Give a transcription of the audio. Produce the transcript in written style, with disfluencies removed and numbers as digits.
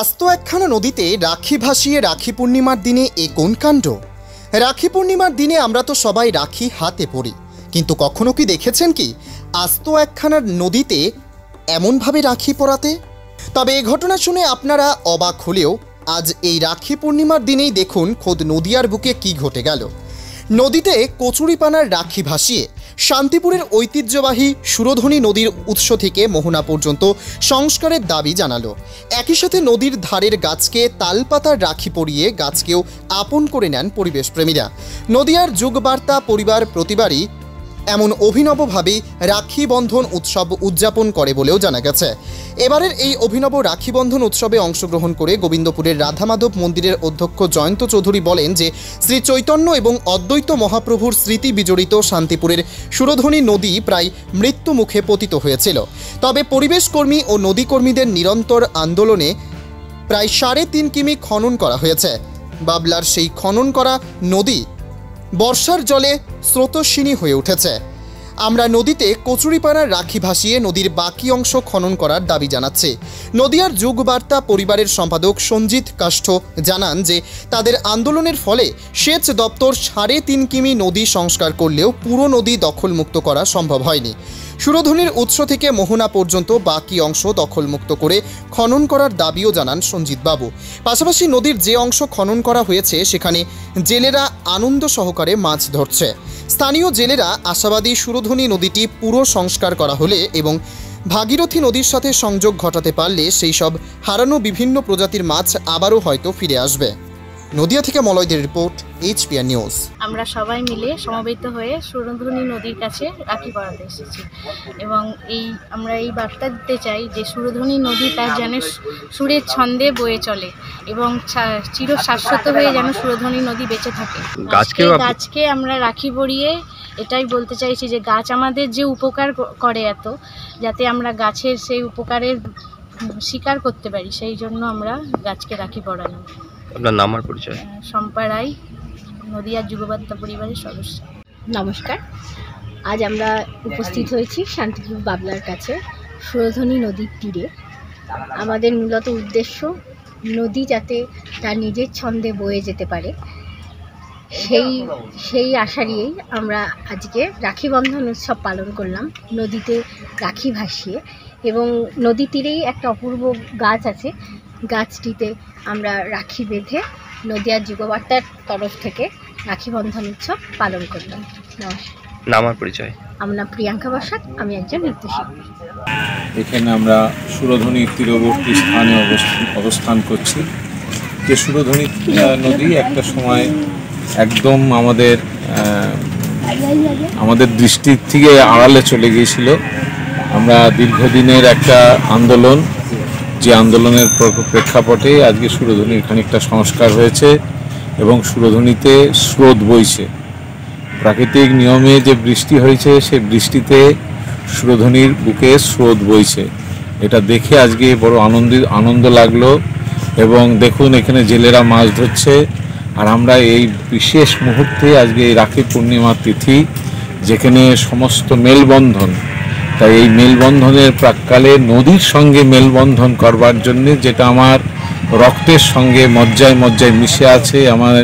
আস্ত একখানা নদীতে রাখি ভাসিয়ে রাখি পূর্ণিমার দিনে এ কোন কাণ্ড। রাখি পূর্ণিমার দিনে আমরা তো সবাই রাখি হাতে পরি, কিন্তু কখনো কি দেখেছেন কি আস্ত একখানা নদীতে এমনভাবে রাখি পরাতে? তবে এই ঘটনা শুনে আপনারা অবাক হলেও আজ এই রাখি পূর্ণিমার দিনেই দেখুন খোদ নদিয়ার বুকে কি ঘটে গেল। নদীতে কচুরিপানার রাখি ভাসিয়ে শান্তিপুরের ঐতিহ্যবাহী সুরধনী নদীর উৎস থেকে মোহনা পর্যন্ত সংস্কারের দাবি জানালো। একই সাথে নদীর ধারের গাছকে তালপাতার রাখি পরিয়ে গাছকেও আপন করে নেন পরিবেশপ্রেমীরা। নদিয়ার যুগবার্তা পরিবার প্রতিবারই এমন অভিনবভাবে রাখি বন্ধন উৎসব উদযাপন করে বলেও জানা গেছে। এবারের এই অভিনব রাখি বন্ধন উৎসবে অংশগ্রহণ করে গোবিন্দপুরের রাধামাধব মন্দিরের অধ্যক্ষ জয়ন্ত চৌধুরী বলেন যে শ্রী চৈতন্য এবং অদ্বৈত মহাপ্রভুর স্মৃতি বিজড়িত শান্তিপুরের সুরধনী নদী প্রায় মৃত্যু মুখে পতিত হয়েছিল। তবে পরিবেশকর্মী ও নদীকর্মীদের নিরন্তর আন্দোলনে প্রায় 3.5 কিমি খনন করা হয়েছে। বাবলার সেই খনন করা নদী বর্ষার জলে স্রোতস্বিনী হয়ে উঠেছে। আমরা নদীতে কচুরিপানার রাখি ভাসিয়ে নদীর বাকি অংশ খনন করার দাবি জানাচ্ছি। নদিয়ার যুগবার্তা পরিবারের সম্পাদক সঞ্জিত কাষ্ঠ জানান যে তাদের আন্দোলনের ফলে সেচ দপ্তর 3.5 কিমি নদী সংস্কার করলেও পুরো নদী দখলমুক্ত করা সম্ভব হয়নি। সুরধনীর উৎস থেকে মোহনা পর্যন্ত বাকি অংশ দখলমুক্ত করে খনন করার দাবিও জানান সঞ্জিত বাবু। পাশাপাশি নদীর যে অংশ খনন করা হয়েছে সেখানে জেলেরা আনন্দ সহকারে মাছ ধরছে। স্থানীয় জেলেরা আশাবাদী সুরধনী নদীটি পুরো সংস্কার করা হলে এবং ভাগীরথী নদীর সাথে সংযোগ ঘটাতে পারলে সেই সব হারানো বিভিন্ন প্রজাতির মাছ আবারও হয়তো ফিরে আসবে। নদিয়া থেকে মলয়দের রিপোর্ট, HPR নিউজ। আমরা সবাই মিলে সমবেত হয়ে সুরধনী নদীর কাছে রাখি পরাতে এসেছি এবং আমরা এই বার্তা দিতে চাই যে সুরধনী নদী তার যেন সুরের ছন্দে বয়ে চলে এবং চির শাশ্বত হয়ে যেন সুরধনী নদী বেঁচে থাকে। গাছকে আমরা রাখি পরিয়ে এটাই বলতে চাইছি যে গাছ আমাদের যে উপকার করে এত, যাতে আমরা গাছের সেই উপকারের স্বীকার করতে পারি, সেই জন্য আমরা গাছকে রাখি পরানো। আপনার নাম আর পরিচয়? শম্পা রায়, নদিয়ার যুগবার্তা পরিবারের সদস্য। নমস্কার। আজ আমরা উপস্থিত হয়েছি শান্তিপুর বাবলার কাছে সুরধনী নদীর তীরে। আমাদের মূলত উদ্দেশ্য নদী যাতে তার নিজের ছন্দে বয়ে যেতে পারে, সেই আশা নিয়েই আমরা আজকে রাখি বন্ধন উৎসব পালন করলাম নদীতে রাখি ভাসিয়ে। এবং নদী তীরেই একটা অপূর্ব গাছ আছে, গাছটিতে আমরা রাখি বেঁধে নদিয়ার যুগবার্তার তরফ থেকে রাখি বন্ধন উৎসব পালন করলাম। নমস্কার। নাম আর পরিচয়? আমার নাম প্রিয়াঙ্কা বসাক, আমি একজন নৃত্যশিল্পী। এখানে আমরা সুরধনীর তীরবর্তী স্থানে অবস্থান করছি। যে সুরধনী নদী একটা সময় একদম আমাদের দৃষ্টির থেকে আড়ালে চলে গিয়েছিল। আমরা দীর্ঘদিনের একটা আন্দোলন, যে আন্দোলনের প্রেক্ষাপটে আজকে সুরধনীর খানিকটা সংস্কার হয়েছে এবং সুরধনীতে স্রোত বইছে। প্রাকৃতিক নিয়মে যে বৃষ্টি হয়েছে সেই বৃষ্টিতে সুরধনীর বুকে স্রোত বইছে। এটা দেখে আজকে বড় আনন্দ লাগলো। এবং দেখুন এখানে জেলেরা মাছ ধরছে। আর আমরা এই বিশেষ মুহূর্তে আজকে এই রাখি পূর্ণিমার তিথি, যেখানে সমস্ত মেলবন্ধন, তাই এই মেলবন্ধনের প্রাককালে নদীর সঙ্গে মেলবন্ধন করবার জন্যে, যেটা আমার রক্তের সঙ্গে মজ্জায় মজ্জায় মিশে আছে, আমার